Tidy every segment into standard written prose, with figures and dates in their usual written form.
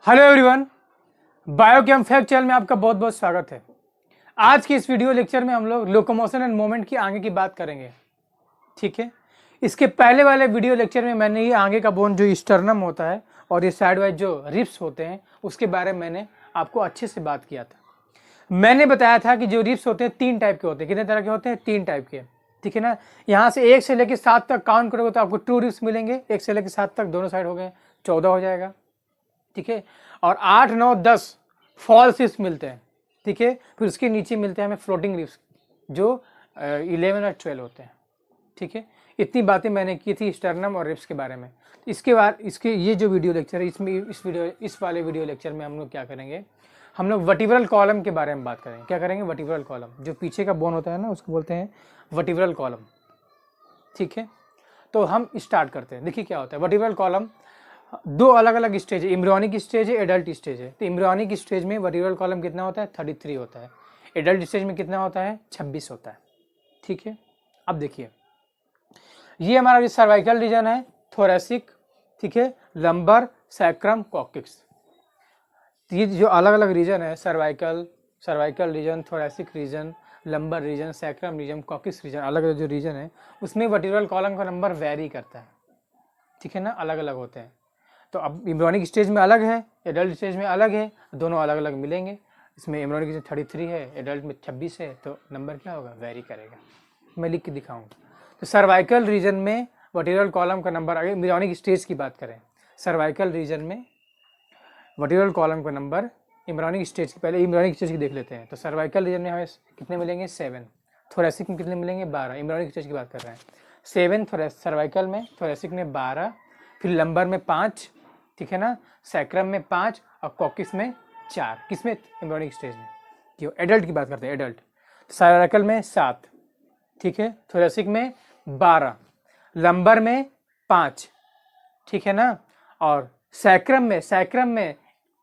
Hello everyone, biochem fact channel में आपका बहुत बहुत स्वागत है। आज की इस वीडियो लेक्चर में हम लोग लोकोमोशन एंड मूवमेंट की आगे की बात करेंगे। ठीक है, इसके पहले वाले वीडियो लेक्चर में मैंने ये आगे का बोन जो स्टर्नम होता है और ये साइड वाइज जो रिब्स होते हैं उसके बारे में मैंने आपको अच्छे से बात किया था। मैंने बताया था कि जो रिब्स होते हैं 3 टाइप के होते हैं। कितने तरह के होते हैं? 3 टाइप के। ठीक है ना, यहाँ से 1 से लेकर 7 तक काउंट करोगे तो आपको 2 रिब्स मिलेंगे। 1 से लेकर 7 तक दोनों साइड हो गए, 14 हो जाएगा। ठीक है, और 8, 9, 10 फॉल्स रिब्स मिलते हैं। ठीक है, फिर उसके नीचे मिलते हैं हमें फ्लोटिंग रिब्स जो 11 और 12 होते हैं। ठीक है, इतनी बातें मैंने की थी स्टर्नम और रिब्स के बारे में। इसके बाद इसके ये जो वीडियो लेक्चर है इसमें इस वाले वीडियो लेक्चर में हम लोग क्या करेंगे, हम लोग वर्टिब्रल कॉलम के बारे में बात करेंगे। क्या करेंगे? वर्टिब्रल कॉलम, जो पीछे का बोन होता है ना उसको बोलते हैं वर्टिब्रल कॉलम। ठीक है, तो हम स्टार्ट करते हैं। देखिए क्या होता है वर्टिब्रल कॉलम। 2 अलग अलग स्टेज है, एम्ब्रियोनिक स्टेज है, एडल्ट स्टेज है। तो एम्ब्रियोनिक स्टेज में वर्टिब्रल कॉलम कितना होता है? 33 होता है। एडल्ट स्टेज में कितना होता है? 26 होता है। ठीक है, अब देखिए ये हमारा जो सर्वाइकल रीजन है, थोरेसिक, ठीक है, लंबर, सैक्रम, कॉक्सिक्स। ये जो अलग अलग रीजन है, cervical region, thoracic region, lumbar region, sacrum region, coccyx region, अलग अलग जो रीजन है उसमें वर्टिब्रल कॉलम का नंबर वेरी करता है। ठीक है ना, अलग अलग होते हैं। तो अब एम्ब्रियोनिक स्टेज में अलग है, एडल्ट स्टेज में अलग है, दोनों अलग अलग मिलेंगे। इसमें एम्ब्रियोनिक स्टेज 33 है, एडल्ट में 26 है, तो नंबर क्या होगा? वेरी करेगा। मैं लिख के दिखाऊंगा। तो सर्वाइकल रीजन में वर्टिब्रल कॉलम का नंबर, अगर एम्ब्रियोनिक स्टेज की बात करें, सर्वाइकल रीजन में वर्टिब्रल कॉलम का नंबर एम्ब्रियोनिक स्टेज की, पहले एम्ब्रियोनिक स्टेज की देख लेते हैं। तो सर्वाइकल रीजन में हमें कितने मिलेंगे? 7। थोरेसिक में कितने मिलेंगे? 12। एम्ब्रियोनिक स्टेज की बात कर रहे हैं। 7 सर्वाइकल में, थोरेसिक में 12, फिर लंबर में 5, ठीक है ना, सैक्रम में 5 और कॉक्सिक्स में 4। किसमें? एम्ब्रियोनिक स्टेज में। क्यों? एडल्ट की बात करते हैं, एडल्ट। सर्वाइकल में 7, ठीक है, थोरेसिक में 12, लंबर में 5, ठीक है ना, और सैक्रम में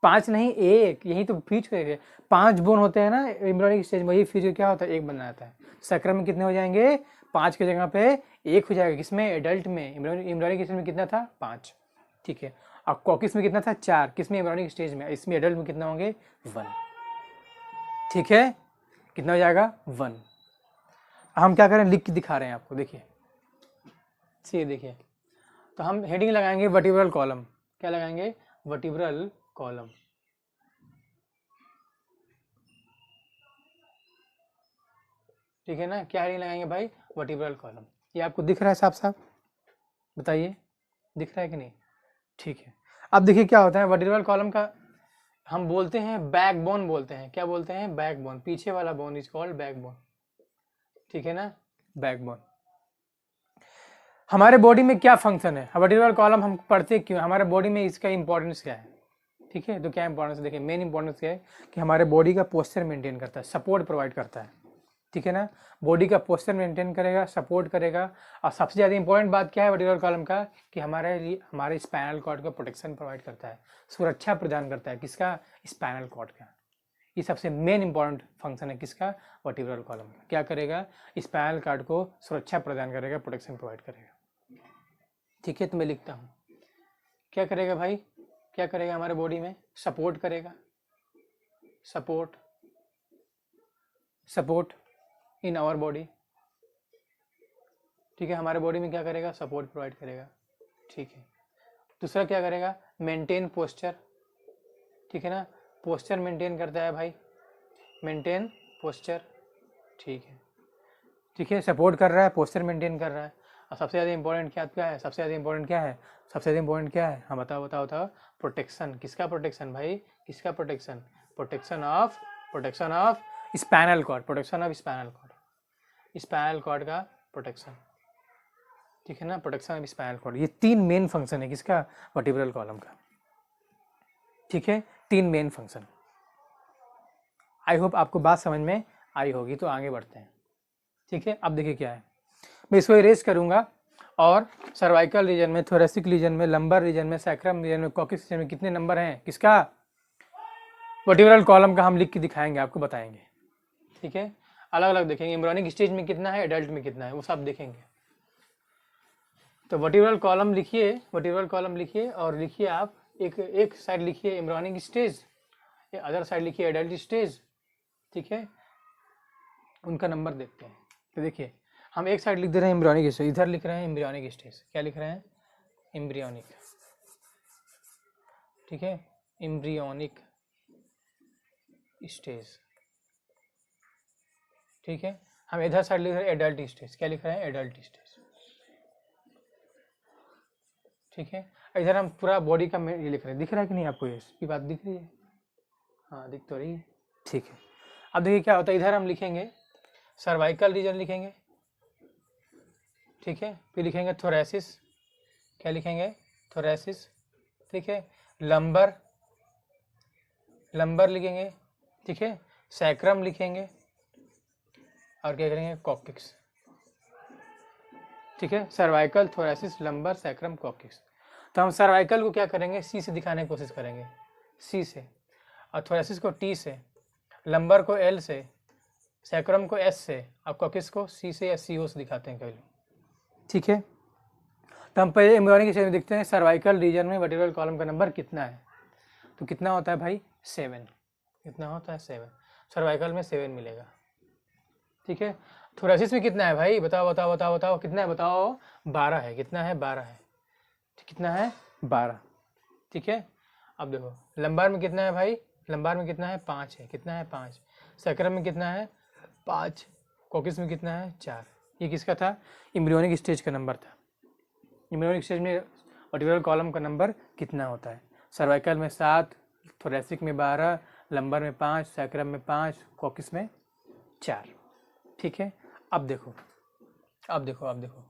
5 नहीं 1, यही तो बीच में 5 बोन होते हैं ना एम्ब्रियोनिक स्टेज में, वही फिर क्या होता है? 1 बन जाता है। सैक्रम में कितने हो जाएंगे? 5 की जगह पे 1 हो जाएगा। किसमें? एडल्ट में। एम्ब्रियोनिक स्टेज में कितना था? 5। ठीक है, और कॉक्सिक्स में कितना था? 4। किसमें? एम्ब्रियोनिक स्टेज में। इसमें एडल्ट में कितना होंगे? 1। ठीक है, कितना हो जाएगा? 1। हम क्या करें? लिख के दिखा रहे हैं आपको, देखिए सी देखिए। तो हम हेडिंग लगाएंगे वर्टिब्रल कॉलम। क्या लगाएंगे? Vertebral column. ठीक है ना, क्या हेडिंग लगाएंगे भाई? Vertebral column. ये आपको दिख रहा है साफ साफ? बताइए, दिख रहा है कि नहीं? ठीक है, अब देखिए क्या होता है वर्टिब्रल कॉलम का, हम बोलते हैं बैकबोन बोलते हैं। क्या बोलते हैं? बैकबोन। पीछे वाला बोन इज कॉल्ड बैकबोन। ठीक है ना, बैकबोन। हमारे बॉडी में क्या फंक्शन है? वर्टिब्रल कॉलम हम पढ़ते क्यों? हमारे बॉडी में इसका इंपॉर्टेंस क्या है? ठीक है, तो क्या इंपॉर्टेंस है? देखिए मेन इंपॉर्टेंस क्या है कि हमारे बॉडी का पोस्चर मेंटेन करता है, सपोर्ट प्रोवाइड करता है। ठीक है ना, बॉडी का पोस्चर मेंटेन करेगा, सपोर्ट करेगा। और सबसे ज़्यादा इंपॉर्टेंट बात क्या है वर्टिब्रल कॉलम का? कि हमारे स्पाइनल कॉर्ड का प्रोटेक्शन प्रोवाइड करता है, सुरक्षा प्रदान करता है। किसका? स्पाइनल कॉर्ड का। ये सबसे मेन इंपॉर्टेंट फंक्शन है किसका? वर्टिब्रल कॉलम का। क्या करेगा? स्पाइनल कॉर्ड को सुरक्षा प्रदान करेगा, प्रोटेक्शन प्रोवाइड करेगा। ठीक है, तो मैं लिखता हूँ क्या करेगा भाई? क्या करेगा हमारे बॉडी में? सपोर्ट करेगा, सपोर्ट इन आवर बॉडी। ठीक है, हमारे बॉडी में क्या करेगा? सपोर्ट प्रोवाइड करेगा। ठीक है, दूसरा क्या करेगा? Maintain posture. ठीक है ना, पोस्चर मेंटेन करता है भाई, मेंटेन पोस्चर। ठीक है, ठीक है, सपोर्ट कर रहा है, पोस्चर मेंटेन कर रहा है। और सबसे ज़्यादा इंपॉर्टेंट क्या है? सबसे ज़्यादा इंपॉर्टेंट क्या है? सबसे ज़्यादा इंपॉर्टेंट क्या है? हाँ बताओ बताओ बताओ। प्रोटेक्शन। किसका प्रोटेक्शन भाई? किसका protection? Protection of spinal cord. Protection of spinal cord, spinal cord का प्रोटेक्शन। ठीक है ना, प्रोटेक्शन ऑफ स्पाइनल कॉर्ड। ये 3 मेन फंक्शन है किसका? वर्टिब्रल कॉलम का। ठीक है, 3 मेन फंक्शन। आई होप आपको बात समझ में आई होगी। तो आगे बढ़ते हैं। ठीक है, अब देखिए क्या है, मैं इसको इरेज करूंगा और सर्वाइकल रीजन में, थोरेसिक रीजन में, लंबर रीजन में, सैक्रम रीजन में, कॉक्सिक्स रीजन में कितने नंबर हैं किसका? वर्टिब्रल कॉलम का हम लिख के दिखाएंगे, आपको बताएंगे। ठीक है, अलग अलग देखेंगे, एम्ब्रियोनिक स्टेज में कितना है, एडल्ट में कितना है, वो सब देखेंगे। तो वर्टिब्रल कॉलम लिखिए, वर्टिब्रल कॉलम लिखिए और लिखिए आप एक साइड लिखिए एम्ब्रियोनिक स्टेज, अदर साइड लिखिए एडल्ट स्टेज, ठीक है। उनका नंबर देखते हैं। तो देखिए हम एक साइड लिख दे रहे हैं एम्ब्रियोनिक स्टेज, इधर लिख रहे हैं एम्ब्रियोनिक स्टेज। क्या लिख रहे हैं? एम्ब्रियोनिक, ठीक है, एम्ब्रियोनिक स्टेज, ठीक है। हम इधर साइड लिख रहे हैं एडल्ट स्टेज। क्या लिख रहे हैं? एडल्ट स्टेज, ठीक है। इधर हम पूरा बॉडी का ये लिख रहे हैं। दिख रहा है कि नहीं आपको? ये बात दिख रही है? हाँ दिख तो रही है, ठीक है। अब देखिए क्या होता है, इधर हम लिखेंगे सर्वाइकल रीजन लिखेंगे, ठीक है। फिर लिखेंगे थोरेसिस। क्या लिखेंगे? थोरेसिस, ठीक है। लंबर, लंबर लिखेंगे, ठीक है। सैक्रम लिखेंगे और क्या करेंगे? कॉक्सिक्स, ठीक है। Cervical, thoracic, lumbar, sacrum, coccyx. तो हम सर्वाइकल को क्या करेंगे? सी से दिखाने की कोशिश करेंगे, सी से, और थोरेसिस को टी से, लंबर को एल से, सैक्रम को एस से, और कॉक्सिक्स को सी से या सी ओ से दिखाते हैं कई लोग, ठीक है। तो हम पहले एम्ब्रियोनिक स्टेज में देखते हैं सर्वाइकल रीजन में वर्टिब्रल कॉलम का नंबर कितना है। तो कितना होता है भाई? 7। कितना होता है? 7। सर्वाइकल में 7 मिलेगा, ठीक है। थोरेसिस में कितना है भाई? बताओ बताओ बताओ बताओ, कितना है बताओ? 12 है। कितना है? 12 है। कितना है? 12, ठीक है। अब देखो लंबार में कितना है भाई? लंबार में कितना है? 5 है। कितना है? 5। सैक्रम में कितना है? 5। कॉक्सिक्स में कितना है? 4। ये किसका था? एम्ब्रियोनिक स्टेज का नंबर था। एम्ब्रियोनिक स्टेज में वर्टिब्रल कॉलम का नंबर कितना होता है? सर्वाइकल में 7, थोरेसिक में 12, लंबर में 5, सैक्रम में 5, कॉक्सिक्स में 4, ठीक है। अब देखो, अब देखो, अब देखो,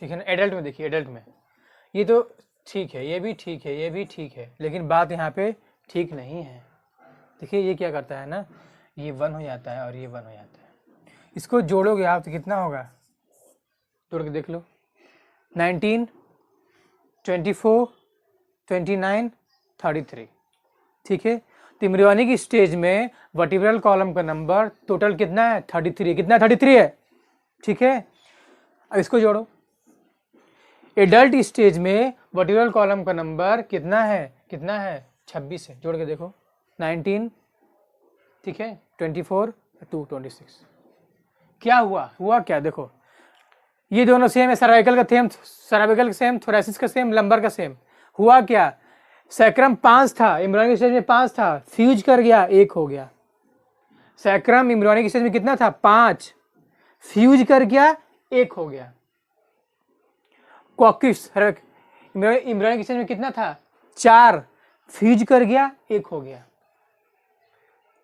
ठीक है ना। एडल्ट में देखिए, एडल्ट में ये तो ठीक है, ये भी ठीक है, ये भी ठीक है, लेकिन बात यहाँ पे ठीक नहीं है। देखिए ये क्या करता है ना, ये 1 हो जाता है और ये 1 हो जाता है। इसको जोड़ोगे आप तो कितना होगा? जोड़ के देख लो, 19, 24, 29, 33, ठीक है। तो एम्ब्रियोनिक स्टेज में वर्टिब्रल कॉलम का नंबर टोटल कितना है? 33। कितना है? 33 है, ठीक है। अब इसको जोड़ो, एडल्ट स्टेज में वर्टिब्रल कॉलम का नंबर कितना है? कितना है? 26 है। जोड़ के देखो, 19, ठीक है, 24, 2, 26। क्या हुआ? हुआ क्या? देखो ये दोनों सेम है, सर्वाइकल का सेम, सर्वाइकल का सेम, थोरेसिस का सेम, लंबर का सेम। हुआ क्या? सैक्रम 5 था, एम्ब्रियोनिक स्टेज में 5 था, फ्यूज कर गया, 1 हो गया। सैक्रम एम्ब्रियोनिक स्टेज में कितना था? 5, फ्यूज कर गया, 1 हो गया। कॉक्सिक्स एम्ब्रियोनिक स्टेज में कितना था? 4, फ्यूज कर गया, 1 हो गया।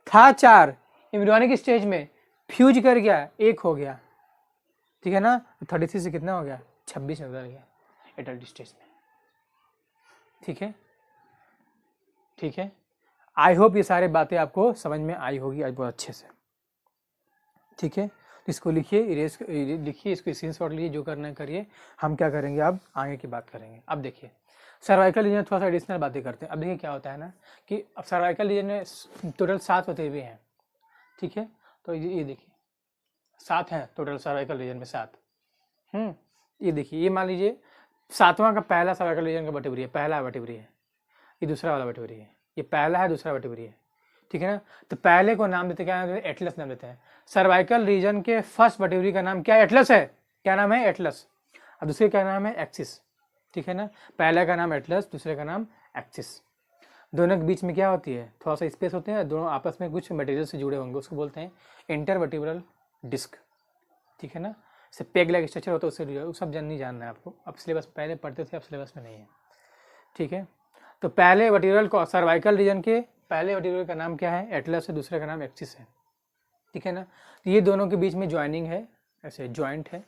था 4, एम्ब्रियोनिक स्टेज में फ्यूज कर गया, 1 हो गया, ठीक है ना। 33 से कितना हो गया? 26 में बदल गया एडल्ट स्टेज में, ठीक है, ठीक है। आई होप ये सारी बातें आपको समझ में आई होगी आज बहुत अच्छे से, ठीक है। तो इसको लिखिए, इरेज लिखिए, इसको स्क्रीनशॉट लीजिए, जो करना है करिए। हम क्या करेंगे अब? आगे की बात करेंगे। अब देखिए सर्वाइकल रीजन थोड़ा सा एडिशनल बातें करते हैं। अब देखिए क्या होता है ना कि अब सर्वाइकल रीजन में टोटल 7 होते हुए हैं, ठीक है। तो ये देखिए 7 हैं टोटल सर्वाइकल रीजन में, 7। ये देखिए, ये मान लीजिए 7वां का पहला सर्वाइकल रीजन का वर्टिब्री है, पहला वर्टिब्री है, ये दूसरा वाला वर्टिब्री है, ये पहला है, दूसरा वर्टिब्री है, ठीक है ना। तो पहले को नाम देते, क्या नाम देते हैं? एटलस नाम देते हैं। सर्वाइकल रीजन के फर्स्ट वर्टिब्री का नाम क्या है? एटलस है। क्या नाम है? एटलस। और दूसरे का नाम है एक्सिस, ठीक है ना। पहले का नाम एटलस, दूसरे का नाम एक्सिस। दोनों के बीच में क्या होती है? थोड़ा सा स्पेस होते हैं, दोनों आपस में कुछ मटेरियल से जुड़े होंगे, उसको बोलते हैं इंटरवर्टिब्रल डिस्क, ठीक है ना। से पेग लाइक स्ट्रक्चर होता है, उससे वो सब नहीं जानना है आपको, अब सिलेबस पहले पढ़ते थे, अब सिलेबस में नहीं है, ठीक है। तो पहले वर्टिब्रल को सर्वाइकल रीजन के पहले वर्टिब्रल का नाम क्या है? एटलस है, दूसरे का नाम एक्सिस है, ठीक है ना। तो ये दोनों के बीच में ज्वाइनिंग है, ऐसे ज्वाइंट है,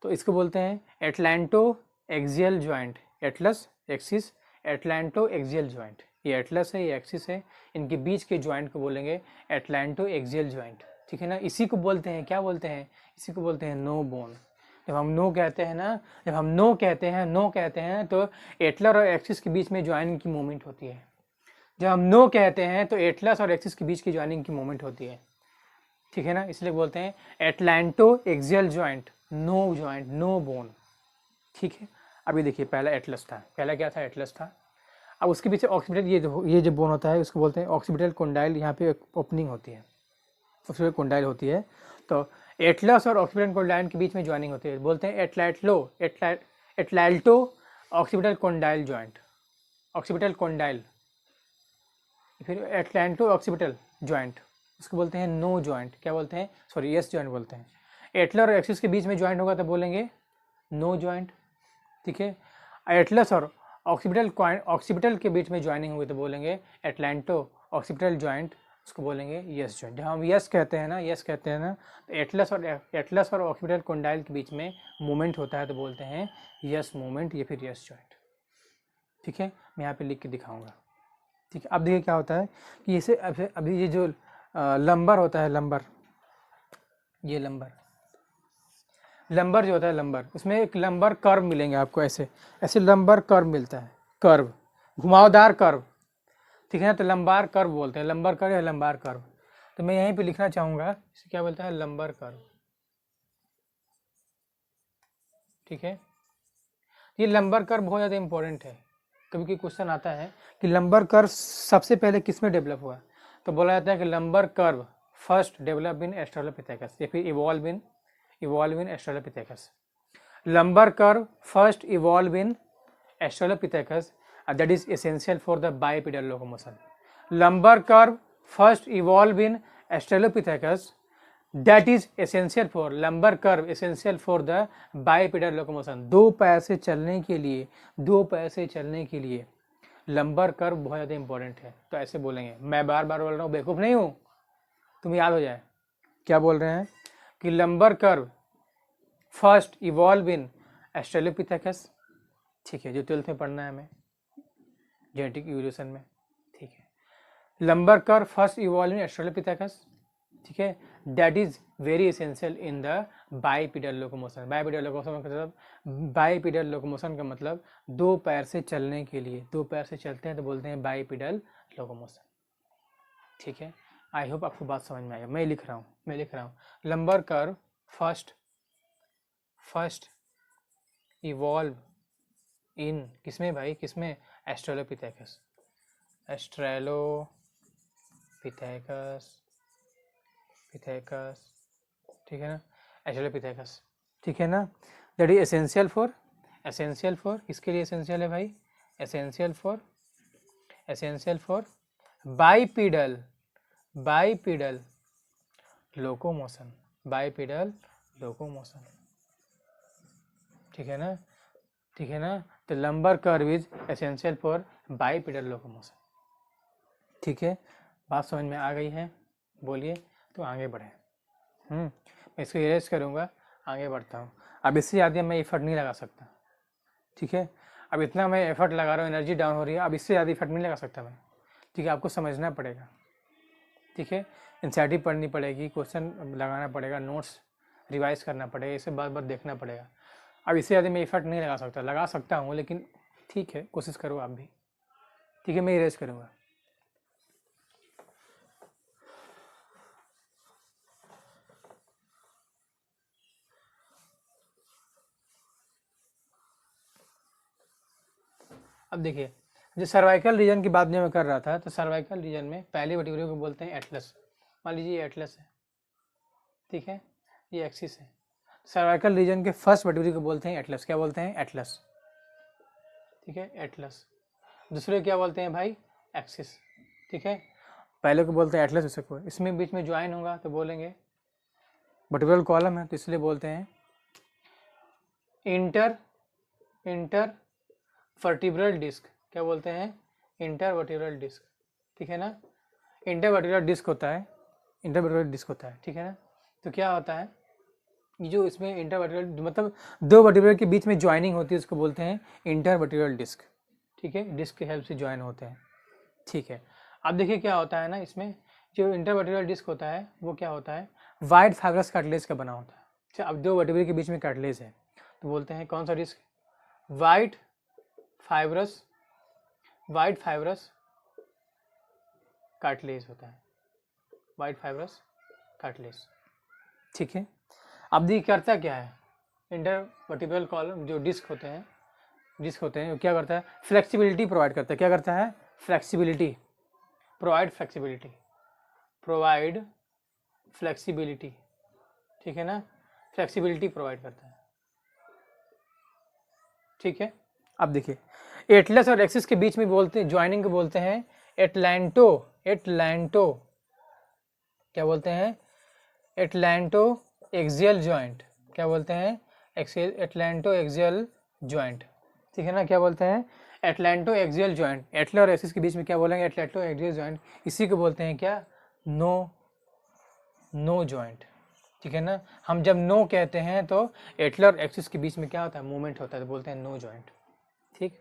तो इसको बोलते हैं atlanto axial joint. Atlas, axis, atlanto axial joint. ये एटलस है, ये एक्सिस है, इनके बीच के ज्वाइंट को बोलेंगे एटलांटो एक्सियल ज्वाइंट, ठीक है ना। इसी को बोलते हैं, क्या बोलते हैं? इसी को बोलते हैं नो बोन। जब हम नो कहते हैं ना, जब हम नो कहते हैं तो एटलस और एक्सिस के बीच में ज्वाइनिंग की मूवमेंट होती है। जब हम नो कहते हैं तो एटलस और एक्सिस के बीच की ज्वाइनिंग की मूवमेंट होती है, ठीक है ना। इसलिए बोलते हैं atlanto axial joint, no joint, no bone, ठीक है। अभी देखिए पहला एटलस था, पहला क्या था, एटलस था। अब उसके पीछे ऑक्सीपिटल, ये जो बोन होता है उसको बोलते हैं ऑक्सीपिटल कोंडाइल, यहाँ पे ओपनिंग होती है, उसमें कोंडाइल होती है। तो एटलस और ऑक्सीपिटल कोंडाइल के बीच में ज्वाइनिंग होती है, बोलते हैं atlanto occipital condyle joint, occipital condyle, फिर एटलैंटो ऑक्सीपिटल जॉइंट, उसको बोलते हैं नो जॉइंट, क्या बोलते हैं, सॉरी यस जॉइंट बोलते हैं। एटलर और एक्सिस के बीच में ज्वाइंट होगा तो बोलेंगे नो जॉइंट, ठीक है। एटलस और ऑक्सीपिटल के बीच में ज्वाइनिंग हुई तो बोलेंगे एटलैंटो ऑक्सीपिटल जॉइंट, उसको बोलेंगे यस जॉइंट। जहाँ हम यस कहते हैं ना, यस कहते हैं ना, तो एटलस और ऑक्सीपिटल कोंडाइल के बीच में मूवमेंट होता है तो बोलते हैं यस मूवमेंट या फिर यस जॉइंट, ठीक है। मैं यहाँ पे लिख के दिखाऊंगा, ठीक है। अब देखिए क्या होता है कि इसे अभी ये जो लंबर होता है, लंबर, ये लंबर जो होता है, लंबर, उसमें एक लंबर कर्व मिलेंगे आपको, ऐसे ऐसे लंबर कर्व मिलता है, कर्व, घुमावदार कर्व, ठीक है ना। तो लंबार कर्व बोलते हैं, लंबर कर्व या लंबार कर्व। तो मैं यहीं पे लिखना चाहूँगा, इसे क्या बोलता है, लंबर कर्व, ठीक है। ये लंबर कर्व बहुत ज़्यादा इंपॉर्टेंट है, कभी कोई क्वेश्चन आता है कि लंबर कर्व सबसे पहले किस में डेवलप हुआ, तो बोला जाता है कि lumbar curve first develop in Australopithecus या फिर evolve in Australopithecus. Lumbar curve first evolve in Australopithecus, that is essential for the bipedal locomotion. Lumbar curve first evolved in Australopithecus, that is essential for lumbar curve essential for the bipedal locomotion. दो पैर से चलने के लिए lumbar curve बहुत ज़्यादा important है। तो ऐसे बोलेंगे, मैं बार बार बोल रहा हूँ, बेवकूफ़ नहीं हूँ, तुम याद हो जाए क्या बोल रहे हैं कि lumbar curve first evolve in Australopithecus, ठीक है, जो 12th में पढ़ना है हमें जेनेटिक इवोल्यूशन में, ठीक है। Lumbar curve first evolve in Australopithecus, ठीक है, that is very essential in the bipedal locomotion. Bipedal locomotion का मतलब दो पैर से चलने के लिए, दो पैर से चलते हैं तो बोलते हैं बाइपेडल लोकोमोशन, ठीक है। आई होप आपको बात समझ में आएगा। मैं लिख रहा हूँ लंबर कर्व फर्स्ट इवॉल्व इन किसमें भाई, किसमें, एस्ट्रेलोपिथेकस, ठीक है ना, एस्ट्रेलोपिथेकस, ठीक है ना। दैट इज एसेंशियल फॉर किसके लिए एसेंशियल है भाई, एसेंशियल फॉर बाइपेडल लोकोमोशन, ठीक है ना, तो lumbar curve is essential for bipedal locomotion, ठीक है। बात समझ में आ गई है, बोलिए, तो आगे बढ़े। मैं इसको इरेज करूँगा, आगे बढ़ता हूँ। अब इससे ज़्यादा मैं एफर्ट नहीं लगा सकता, ठीक है। अब इतना मैं एफर्ट लगा रहा हूँ, एनर्जी डाउन हो रही है, अब इससे ज़्यादा एफर्ट नहीं लगा सकता मैं, ठीक है। आपको समझना पड़ेगा, ठीक है। एनसीईआरटी पढ़नी पड़ेगी, क्वेश्चन लगाना पड़ेगा, नोट्स रिवाइज करना पड़ेगा, इसे बार बार देखना पड़ेगा। अब इससे ज़्यादा मैं एफर्ट नहीं लगा सकता हूँ, लेकिन ठीक है, कोशिश करो आप भी, ठीक है। मैं इरेज करूँगा। अब देखिए, जो सर्वाइकल रीजन की बात जो मैं कर रहा था, तो सर्वाइकल रीजन में पहले वर्टिब्रे को बोलते हैं एटलस। मान लीजिए ये एटलस है, ठीक है, ये एक्सिस है। सर्वाइकल रीजन के फर्स्ट वर्टिब्रे को बोलते हैं एटलस, क्या बोलते हैं, एटलस, ठीक है, एटलस। दूसरे क्या बोलते हैं भाई, एक्सिस, ठीक है। पहले को बोलते हैं एटलस, दूसरे को, इसमें बीच में ज्वाइन होगा तो बोलेंगे, वर्टिब्रल कॉलम है तो इसलिए बोलते हैं इंटर वर्टिब्रल डिस्क, क्या बोलते हैं, इंटरवर्टिब्रल डिस्क, ठीक है ना। इंटरवर्टिब्रल डिस्क होता है, ठीक है ना। तो क्या होता है, जो इसमें इंटरवर्टिब्रल मतलब दो वर्टिब्रल के बीच में ज्वाइनिंग होती है, उसको बोलते हैं इंटरवर्टिब्रल डिस्क, ठीक है। डिस्क की हेल्प से ज्वाइन होते हैं, ठीक है। अब देखिए क्या होता है ना, इसमें जो इंटरवर्टिब्रल डिस्क होता है वो क्या होता है, वाइट फाइब्रस कार्टिलेज का बना होता है। अच्छा, अब दो वर्टिब्रल के बीच में कार्टिलेज है तो बोलते हैं कौन सा डिस्क, वाइट फाइब्रस कार्टिलेज होता है, वाइट फाइब्रस कार्टिलेज, ठीक है। अब देखिए करता क्या है, इंटरवर्टिब्रल कॉलम जो डिस्क होते हैं, डिस्क होते हैं, क्या करता है, फ्लेक्सिबिलिटी प्रोवाइड करता है। क्या करता है, flexibility, provide flexibility, provide flexibility, ठीक है ना, फ्लेक्सिबिलिटी प्रोवाइड करता है। ठीक है, अब देखिए एटलस और एक्सिस के बीच में बोलते हैं, ज्वाइनिंग को बोलते हैं एटलांटो, एटलांटो, क्या बोलते हैं, एटलांटो एक्सियल जॉइंट, क्या बोलते हैं, एक्सियल, एटलांटो एक्सियल जॉइंट, ठीक है ना, क्या बोलते हैं, एटलांटो एक्सियल जॉइंट। एटलर और एक्सिस के बीच में क्या बोलेंगे, एटलांटो एक्सियल जॉइंट, इसी को बोलते हैं क्या, नो जॉइंट, ठीक है ना। हम जब नो कहते हैं तो एटलर एक्सिस के बीच में क्या होता है, मूवमेंट होता है, तो बोलते हैं नो जॉइंट। ठीक,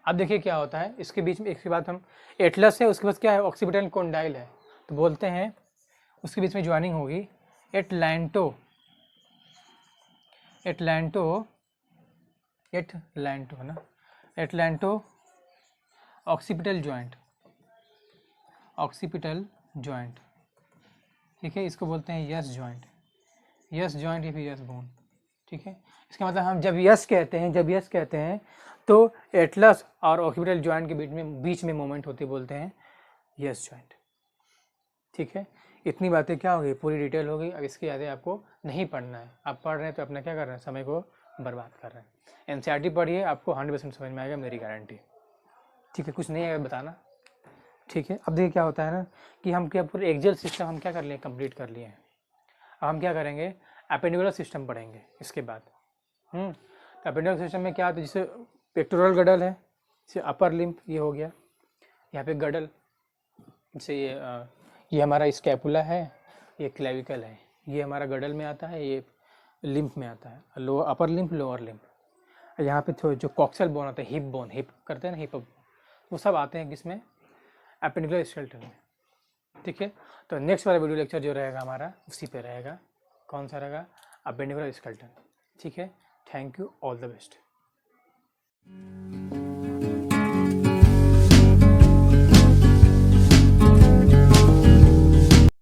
अब देखिए क्या होता है इसके बीच में, इसके बाद हम एटलस है, उसके बाद क्या है, ऑक्सीपिटल कोंडाइल है, तो बोलते हैं उसके बीच में ज्वाइनिंग होगी एटलांटो, एटलांटो, एटलांटो है ना, atlanto occipital joint, occipital joint, ठीक है, इसको बोलते हैं यस जॉइंट, यस जॉइंट या फिर यस बोन। ठीक है, इसका मतलब हम जब यस कहते हैं, जब यस कहते हैं तो एटलस और ऑक्सीपिटल जॉइंट के बीच में मूवमेंट होती, बोलते हैं यस जॉइंट। ठीक है, इतनी बातें क्या हो गई, पूरी डिटेल हो गई। अब इसके ज़्यादा आपको नहीं पढ़ना है, आप पढ़ रहे हैं तो अपना क्या कर रहे हैं, समय को बर्बाद कर रहे हैं। एनसीईआरटी पढ़िए, आपको 100% समझ में आएगा, मेरी गारंटी। ठीक है, कुछ नहीं है बताना। ठीक है, अब देखिए क्या होता है ना कि हम क्या पूरे एक्सियल सिस्टम हम क्या कर लिए, कंप्लीट कर लिए हैं। अब हम क्या करेंगे, एपेंडिकुलर सिस्टम पढ़ेंगे इसके बाद। तो एपेंडिकुलर सिस्टम में क्या होता है, जैसे पेक्टोरल गडल है, जैसे अपर लिम्फ ये हो गया, यहाँ पे गडल, जैसे ये हमारा स्कैपुला है, ये क्लेविकल है, ये हमारा गडल में आता है, ये लिम्फ में आता है, lower upper lymph, lower lymph. यहाँ पे जो कॉक्सल बोन आता है, हिप बोन, हिप करते हैं ना, हिप, वो सब आते हैं किसमें, एपेंडिकुलर स्केलेटन में। ठीक है, तो नेक्स्ट वाला वीडियो लेक्चर जो रहेगा हमारा उसी पे रहेगा, कौन सा रहेगा, एपेंडिकुलर स्केलेटन। ठीक है, thank you, all the best.